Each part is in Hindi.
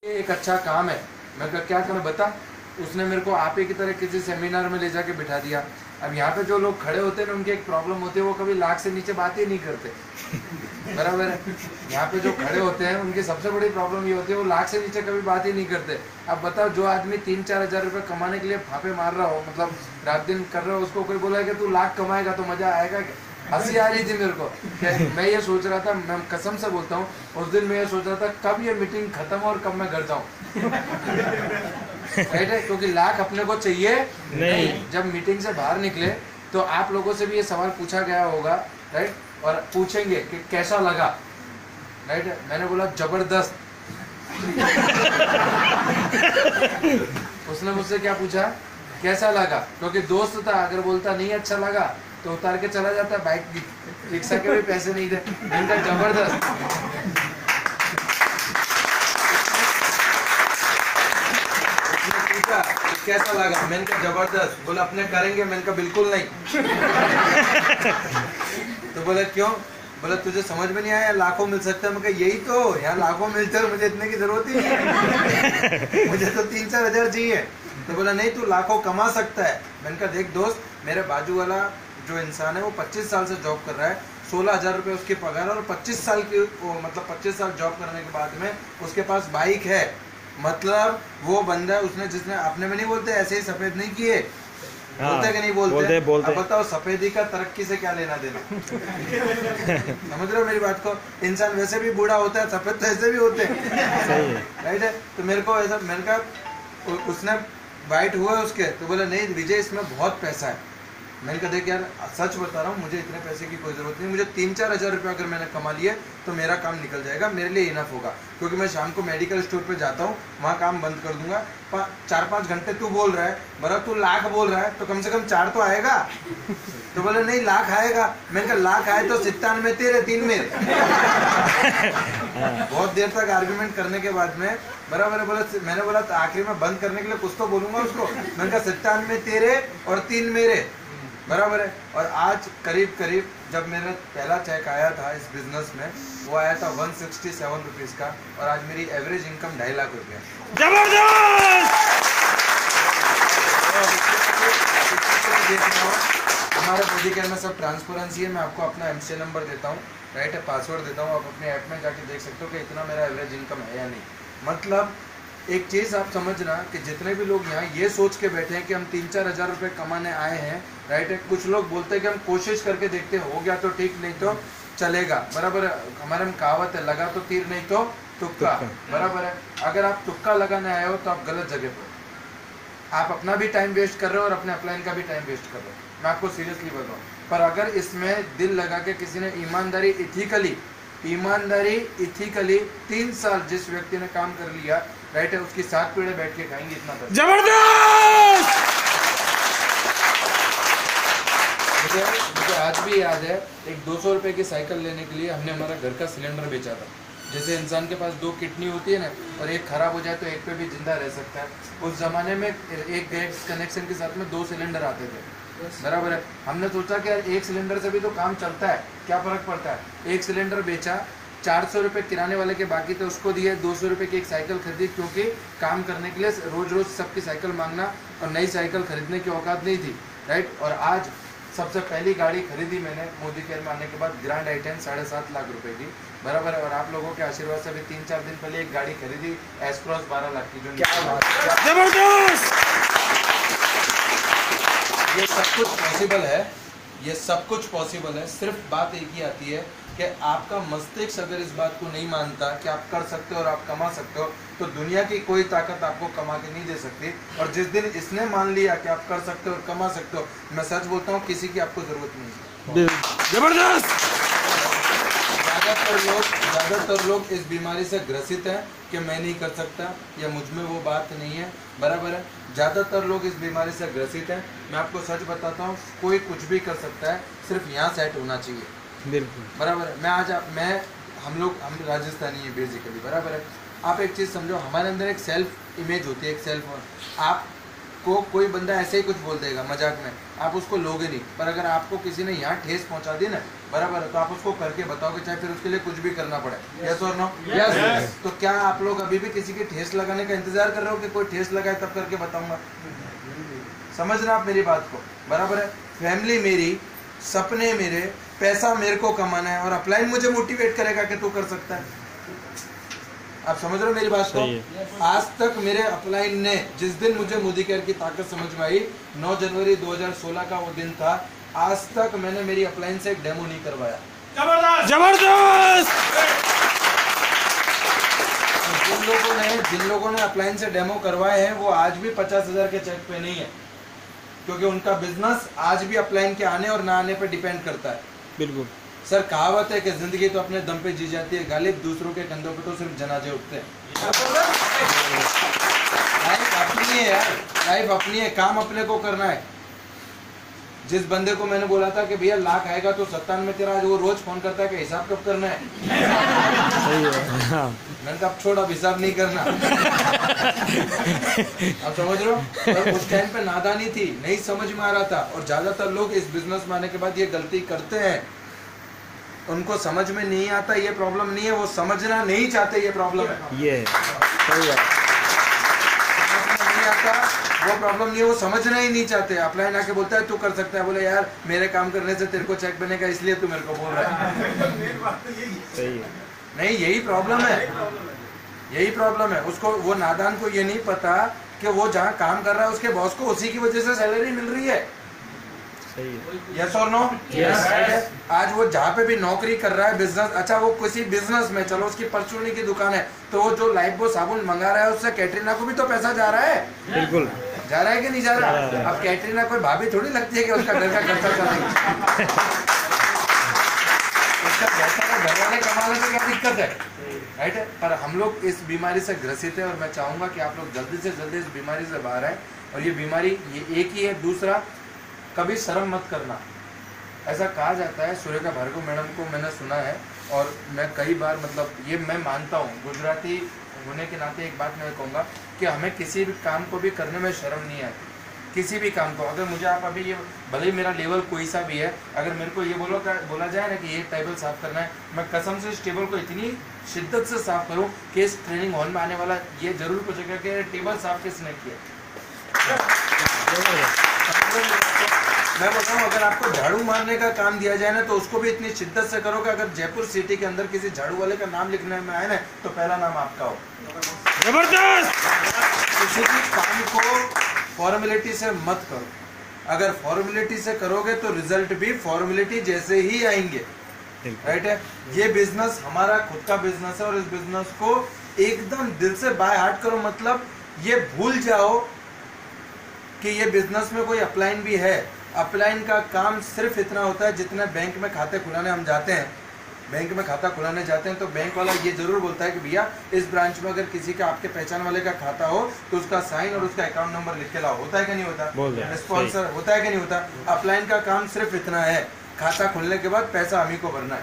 ये एक अच्छा काम है। मैं कहा क्या करें बता। उसने मेरे को आप ही की तरह किसी सेमिनार में ले जाके बिठा दिया। अब यहाँ पे जो लोग खड़े होते हैं ना, उनकी एक प्रॉब्लम होती है, वो कभी लाख से नीचे बात ही नहीं करते। बराबर है। यहाँ पे जो खड़े होते हैं उनकी सबसे बड़ी प्रॉब्लम ये होती है, वो लाख से नीचे कभी बात ही नहीं करते। अब बताओ, जो आदमी 3-4 हजार रुपये कमाने के लिए फापे मार रहा हो, मतलब रात दिन कर रहा हो, उसको कोई बोला कि तू लाख कमाएगा तो मजा आएगा क्या? हंसी आ रही थी मेरे को। मैं ये सोच रहा था, मैं कसम से बोलता हूँ, उस दिन मैं ये सोच रहा था कब ये मीटिंग खत्म और कब मैं घर जाऊँ। राइट है, क्योंकि लाख अपने को चाहिए नहीं। जब मीटिंग से बाहर निकले तो आप लोगों से भी ये सवाल पूछा गया होगा, राइट, और पूछेंगे कि कैसा लगा। राइट है, मैंने बोला जबरदस्त। उसने मुझसे क्या पूछा, कैसा लगा, क्योंकि दोस्त था, अगर बोलता नहीं अच्छा लगा तो उतार के चला जाता, बाइक रिक्शा के भी पैसे नहीं दे। मैंने जबरदस्त। पूछा कैसा लगा, मैंने कहा जबरदस्त। बोला अपने करेंगे, मैंने कहा बिल्कुल नहीं। तो बोला क्यों? बोला तुझे समझ में नहीं आया, लाखों मिल सकता है। मैं कहा यही तो, यहाँ लाखों मिलते हैं, मुझे इतने की जरूरत ही नहीं है। मुझे तो 3-4 हजार चाहिए। तो बोला नहीं, तू लाखों कमा सकता है। मैंने कहा देख दोस्त, मेरे बाजू वाला जो इंसान है वो 25 साल से जॉब कर रहा है, 16,000 रुपये उसकी पगार, और 25 साल की मतलब 25 साल जॉब करने के बाद में उसके पास बाइक है। मतलब वो बंदा, उसने जिसने अपने में नहीं बोलते ऐसे ही सफेद नहीं किए। बोलते कि नहीं बोलते? बोलते। अब बताओ सफेदी का तरक्की से क्या लेना देना। समझ रहे हो मेरी बात को? इंसान वैसे भी बूढ़ा होता है, सफेद तो ऐसे भी होते हैं। राइट है। तो मेरे को ऐसा, मैंने कहा उसने वाइट हुआ उसके, तो बोला नहीं विजय इसमें बहुत पैसा है। मैंने कहा देख यार सच बता रहा हूँ, मुझे इतने पैसे की कोई ज़रूरत नहीं। मुझे 3-4 हज़ार रुपये अगर मैंने कमा लिए तो मेरा काम निकल जाएगा, मेरे लिए इनफ होगा। क्योंकि मैं शाम को मेडिकल स्टोर पे जाता हूँ, वहाँ काम बंद कर दूंगा। 4-5 घंटे तू बोल रहा है, बरा तू लाख बोल रहा है, तो कम से कम 4 तो आएगा। तो बोले नहीं लाख आएगा। मैंने कहा लाख आए तो 97 तेरे 3 मेरे। बहुत देर तक आर्ग्यूमेंट करने के बाद में बराबर बोला, मैंने बोला तो आखिरी में बंद करने के लिए कुछ तो बोलूंगा उसको। मैंने कहा 97 तेरे और 3 मेरे, बराबर है। और आज करीब करीब जब मेरा पहला चेक आया था इस बिजनेस में, वो आया था 167 रुपीज़ का, और आज मेरी एवरेज इनकम 2.5 लाख रुपये। जबरदस्त। हमारे बॉडी केयर में सब ट्रांसपेरेंसी है। मैं आपको अपना एमसी नंबर देता हूँ, राइट है, पासवर्ड देता हूँ। आप अपने ऐप में जाके देख सकते हो कि इतना मेरा एवरेज इनकम है या नहीं। मतलब एक चीज़ आप समझना कि जितने भी लोग यहाँ ये सोच के बैठे हैं कि हम 3-4 हज़ार रुपये कमाने आए हैं, राइट है, कुछ लोग बोलते हैं कि हम कोशिश करके देखते हैं, हो गया तो ठीक, नहीं तो चलेगा। बराबर है, हमारे में कहावत है, लगा तो तीर नहीं तो तुक्का। बराबर है, अगर आप तुक्का लगाने आए हो तो आप गलत जगह पर, आप अपना भी टाइम वेस्ट कर रहे हो और अपने अपलाइन का भी टाइम वेस्ट कर रहे हो। मैं आपको सीरियसली बोल रहा हूँ। पर अगर इसमें दिल लगा के किसी ने ईमानदारी इथिकली 3 साल जिस व्यक्ति ने काम कर लिया, राइट है, उसकी 7 पीढ़े बैठ के खाएंगे इतना पैसा। जबरदस्त। मुझे आज भी याद है, एक 200 रुपये की साइकिल लेने के लिए हमने हमारा घर का सिलेंडर बेचा था। जैसे इंसान के पास 2 किडनी होती है ना, और एक खराब हो जाए तो एक पे भी जिंदा रह सकता है। उस जमाने में एक गैस कनेक्शन के साथ में 2 सिलेंडर आते थे, बराबर है। हमने सोचा कि यार 1 सिलेंडर से भी तो काम चलता है, क्या फर्क पड़ता है। 1 सिलेंडर बेचा, 400 रुपये किराने वाले के बाकी थे, उसको दिए। 200 रुपये की एक साइकिल खरीदी, क्योंकि काम करने के लिए रोज रोज सबकी साइकिल मांगना और नई साइकिल खरीदने की औकात नहीं थी, राइट। और आज सबसे पहली गाड़ी खरीदी मैंने मोदी केयर में आने के बाद, ग्रैंड i10 7.5 लाख रुपए की, बराबर है। और आप लोगों के आशीर्वाद से भी 3-4 दिन पहले एक गाड़ी खरीदी एसक्रॉस 12 लाख की, जो जबरदस्त। ये सब कुछ पॉसिबल है, ये सब कुछ पॉसिबल है। सिर्फ बात एक ही आती है कि आपका मस्तिष्क अगर इस बात को नहीं मानता कि आप कर सकते हो और आप कमा सकते हो, तो दुनिया की कोई ताकत आपको कमा के नहीं दे सकती। और जिस दिन इसने मान लिया कि आप कर सकते हो और कमा सकते हो, मैं सच बोलता हूँ किसी की आपको जरूरत नहीं है। जबरदस्त। ज़्यादातर लोग इस बीमारी से ग्रसित हैं कि मैं नहीं कर सकता या मुझ में वो बात नहीं है, बराबर है। ज़्यादातर लोग इस बीमारी से ग्रसित हैं। मैं आपको सच बताता हूँ, कोई कुछ भी कर सकता है, सिर्फ यहाँ सेट होना चाहिए, बिल्कुल बराबर है। हम राजस्थानी है बेसिकली, बराबर है। आप एक चीज़ समझो, हमारे अंदर एक सेल्फ इमेज होती है, एक सेल्फ। आप आपको कोई बंदा ऐसे ही कुछ बोल देगा मजाक में, आप उसको लोगे नहीं, पर अगर आपको किसी ने यहाँ ठेस पहुंचा दी ना, बराबर है, तो आप उसको करके बताओगे, चाहे फिर उसके लिए कुछ भी करना पड़े। यस और नो? यस। तो क्या आप लोग अभी भी किसी की ठेस लगाने का इंतजार कर रहे हो कि कोई ठेस लगाए तब करके बताऊंगा? समझ रहे आप मेरी बात को? बराबर है। फैमिली मेरी, सपने मेरे, पैसा मेरे को कमाना है, और अपलाइन मुझे मोटिवेट करेगा कि तू कर सकता है। आप समझ रहे हो मेरी बात को? आज तक मेरे अपलाइन ने, जिस दिन मुझे मोदी केयर की ताकत समझ में आई, 9 जनवरी 2016 का वो दिन था, आज तक मैंने मेरी अपलाइन से एक डेमो नहीं करवाया। जबरदस्त जबरदस्त। जिन लोगों ने अपलाइन से डेमो करवाए हैं वो आज भी 50,000 के चेक पे नहीं है, क्योंकि उनका बिजनेस आज भी अपलाइन के आने और ना आने पे डिपेंड करता है। बिल्कुल सर, कहावत है कि जिंदगी तो अपने दम पे जी जाती है गालिब, दूसरों के कंधों पे तो सिर्फ जनाजे उठते हैं। लाइफ अपनी है यार, लाइफ अपनी है, काम अपने को करना है। जिस बंदे को मैंने बोला था कि भैया लाख आएगा तो 57 में तेरा, आज वो रोज फोन करता है कि हिसाब कब करना है। सही है। हाँ। मैंने कहा अब छोड़, अब हिसाब नहीं करना। आप समझ रहे हो? और उस टाइम पे नादानी थी, नहीं समझ में आ रहा था, और ज्यादातर लोग इस बिजनेस में आने के बाद ये गलती करते हैं, उनको समझ में नहीं आता। ये प्रॉब्लम नहीं है, वो समझना नहीं चाहते, ये प्रॉब्लम है। ये सही है। समझ में नहीं आता, वो प्रॉब्लम नहीं है, वो समझना ही नहीं चाहते। अपलाइन आके बोलता है तू कर सकता है, बोले यार मेरे काम करने से तेरे को चेक बनेगा, इसलिए तू मेरे को बोल रहा है। सही है। नहीं, यही प्रॉब्लम है, यही प्रॉब्लम है। उसको, वो नादान को ये नहीं पता कि वो जहाँ काम कर रहा है उसके बॉस को उसी की वजह से सैलरी मिल रही है। सही है। यस और नो? यस। आज वो जहाँ पे भी नौकरी कर रहा है, बिजनेस, अच्छा वो किसी बिजनेस में, चलो उसकी परचूनी की दुकान है, तो वो जो लाइफ बॉय साबुन मंगा रहा है उससे कैटरीना को भी तो पैसा जा रहा है। बिल्कुल जा रहा है कि नहीं जा रहा? अब कैटरीना कोई भाभी थोड़ी लगती है कि उसका घर का खर्चा चलेगा। उसका पैसा का घर वाले कमाने में क्या दिक्कत है? राइट है। पर हम लोग इस बीमारी से ग्रसित है, और मैं चाहूंगा कि आप लोग जल्दी से जल्दी इस बीमारी से बाहर आए। और ये बीमारी ये एक ही है। दूसरा, कभी शर्म मत करना। ऐसा कहा जाता है, सूर्यका भार्गव मैडम को मैंने सुना है, और मैं कई बार, मतलब ये मैं मानता हूँ, गुजराती होने के नाते एक बात मैं कहूँगा कि हमें किसी भी काम को भी करने में शर्म नहीं आती। किसी भी काम को, अगर मुझे आप अभी ये, भले ही मेरा लेवल कोई सा भी है, अगर मेरे को ये बोला जाए ना कि ये टेबल साफ करना है, मैं कसम से इस टेबल को इतनी शिद्दत से साफ करूँ कि इस ट्रेनिंग हॉल में आने वाला ये जरूर पूछेगा कि टेबल साफ किसने किया। मैं बोलता हूँ, अगर आपको झाड़ू मारने का काम दिया जाए ना, तो उसको भी इतनी शिद्दत से करो कि अगर जयपुर सिटी के अंदर किसी झाड़ू वाले का नाम लिखने में आए ना, तो पहला नाम आपका हो। जबरदस्त। किसी भी काम को फॉर्मेलिटी से मत करो। अगर फॉर्मेलिटी से करोगे तो रिजल्ट भी फॉर्मेलिटी जैसे ही आएंगे। राइट है। ये बिजनेस हमारा खुद का बिजनेस है, और इस बिजनेस को एकदम दिल से बाय हार्ट करो। मतलब ये भूल जाओ कि ये बिजनेस में कोई अपलाइन भी है। अपलाइन का काम सिर्फ इतना होता है जितना बैंक में खाते खुलाने हम जाते हैं, बैंक में खाता खुलाने जाते हैं, तो बैंक वाला ये जरूर बोलता है कि भैया इस ब्रांच में अगर किसी का, आपके पहचान वाले का खाता हो तो उसका साइन और उसका अकाउंट नंबर लिख के लाओ। होता है कि नहीं होता? स्पॉन्सर होता है कि नहीं होता? अपलाइन का काम सिर्फ इतना है, खाता खुलने के बाद पैसा हम ही को भरना है।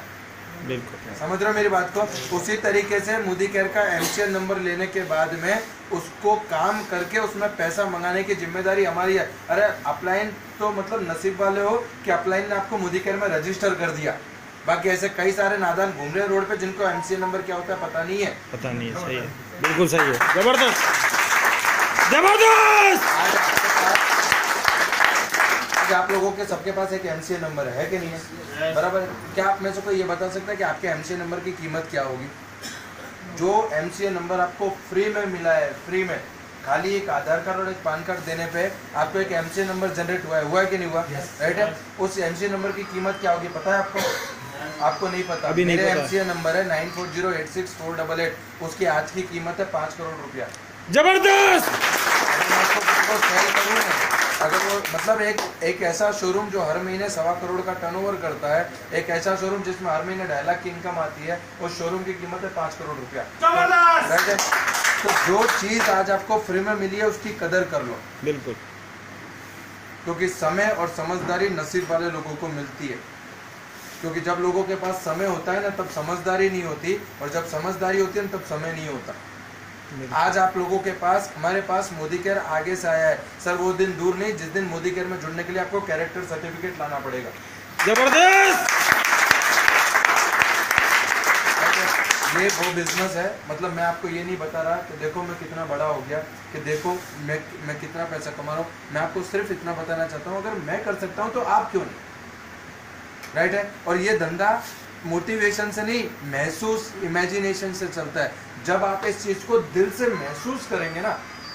बिल्कुल समझ रहे हो मेरी बात को? उसी तरीके से मोदी केयर का MCL नंबर लेने के बाद में उसको काम करके उसमें पैसा मंगाने की जिम्मेदारी हमारी है। अरे अपलाइन तो मतलब नसीब वाले हो कि अपलाइन ने आपको मोदी केयर में रजिस्टर कर दिया। बाकी ऐसे कई सारे नादान घूम रहे रोड पे जिनको MCL नंबर क्या होता है पता नहीं है। पता नहीं है। सही है, बिल्कुल सही है। जबरदस्त जबरदस्त। आज आप लोगों के सबके पास एक MCL नंबर है कि नहीं है? बराबर। क्या आप में से कोई ये बता सकता है कि आपके MCL नंबर की कीमत क्या होगी? जो MCL नंबर आपको फ्री में मिला है, फ्री में, खाली एक आधार कार्ड और एक पैन कार्ड देने पे आपको एक MCL नंबर जनरेट हुआ है कि नहीं हुआ? राइट है। उस MCL नंबर की कीमत क्या होगी पता है आपको? आपको नहीं पता? अभी नहीं मेरे पता। MCL नंबर है 94086488। उसकी आज की कीमत है 5 करोड़ रुपया। जबरदस्त। अगर वो मतलब एक ऐसा शोरूम जो हर महीने 1.25 करोड़ का टर्नओवर करता है, एक ऐसा शोरूम जिसमें हर महीने 2.5 लाख की इनकम आती है, उस शोरूम की कीमत है 5 करोड़ रुपया। तो जो चीज आज आपको फ्री में मिली है उसकी कदर कर लो। बिल्कुल। क्योंकि समय और समझदारी नसीब वाले लोगों को मिलती है। क्योंकि जब लोगों के पास समय होता है ना, तब समझदारी नहीं होती, और जब समझदारी होती है ना, तब समय नहीं होता। आज आप लोगों के पास, हमारे पास मोदी केयर आगे से आया है सर। वो दिन दूर नहीं जिस दिन मोदी केयर में जुड़ने के लिए आपको कैरेक्टर सर्टिफिकेट लाना पड़ेगा। जबरदस्त। ये वो बिजनेस है, मतलब मैं आपको ये नहीं बता रहा कि देखो मैं कितना बड़ा हो गया, कि देखो मैं कितना पैसा कमा रहा हूँ। मैं आपको सिर्फ इतना बताना चाहता हूँ, अगर मैं कर सकता हूँ तो आप क्यों नहीं, राइट है। और ये धंधा मोटिवेशन से नहीं, महसूस, इमेजिनेशन से चलता है। जब आप इस चीज को दिल से महसूस करेंगे ना,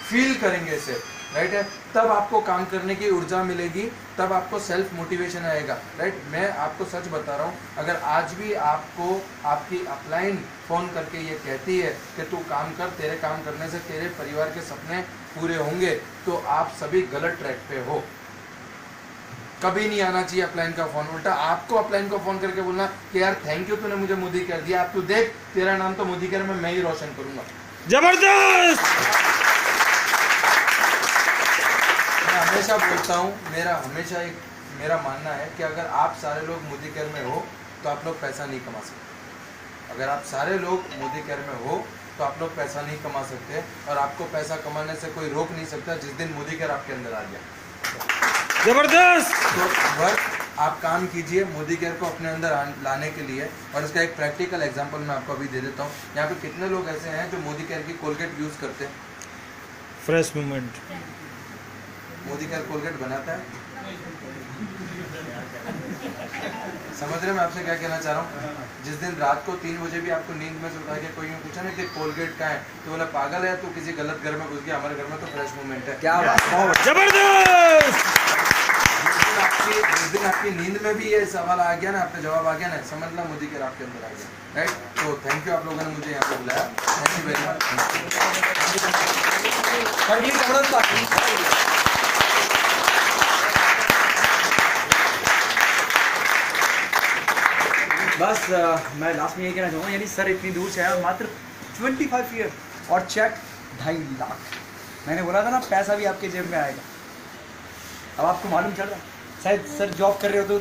फील करेंगे इसे, राइट है, तब आपको काम करने की ऊर्जा मिलेगी, तब आपको सेल्फ मोटिवेशन आएगा, राइट। मैं आपको सच बता रहा हूँ, अगर आज भी आपको आपकी अपलाइन फोन करके ये कहती है कि तू काम कर, तेरे काम करने से तेरे परिवार के सपने पूरे होंगे, तो आप सभी गलत ट्रैक पे हो। कभी नहीं आना चाहिए अपलाइन का फोन। उल्टा आपको अपलाइन को फोन करके बोलना कि यार थैंक यू, तूने मुझे मोदी केयर दिया, आप तू देख तेरा नाम तो मोदी केयर में मैं ही रोशन करूंगा। जबरदस्त। मैं हमेशा बोलता हूँ, मेरा मानना है कि अगर आप सारे लोग मोदी केयर में हो तो आप लोग पैसा नहीं कमा सकते। अगर आप सारे लोग मोदी केयर में हो तो आप लोग पैसा नहीं कमा सकते, और आपको पैसा कमाने से कोई रोक नहीं सकता जिस दिन मोदी केयर आपके अंदर आ गया। जबरदस्त। तो वर्क आप काम कीजिए मोदी केयर को अपने अंदर लाने के लिए। और इसका एक प्रैक्टिकल एग्जांपल मैं आपको अभी दे देता हूँ। यहाँ पे कितने लोग ऐसे हैं जो मोदी केयर की कोलगेट यूज करते हैं? Fresh movement. Modi care Colgate बनाता है। समझ रहे मैं आपसे क्या कहना चाह रहा हूँ? जिस दिन रात को 3 बजे भी आपको नींद में से उठा के कोई पूछा ना कि कोलगेट कहाँ है, तो बोला पागल है, तो किसी गलत घर में घुस गया, हमारे घर में तो फ्रेश मूवमेंट है। क्या बात। जबरदस्त। जिस दिन आपकी नींद में भी ये सवाल आ गया ना, आपका जवाब आ गया ना, समझना मोदी केयर आपके अंदर आ गया, राइट। तो थैंक यू आप लोगों ने मुझे यहाँ पे बुलाया। Thank you very much. बस मैं लास्ट में ये कहना चाहूँगा, यानी सर इतनी दूर से आया, मात्र 25 ईयर और चेक 2.5 लाख। मैंने बोला था ना पैसा भी आपके जेब में आएगा। अब आपको मालूम चल रहा, शायद सर जॉब कर रहे हो तो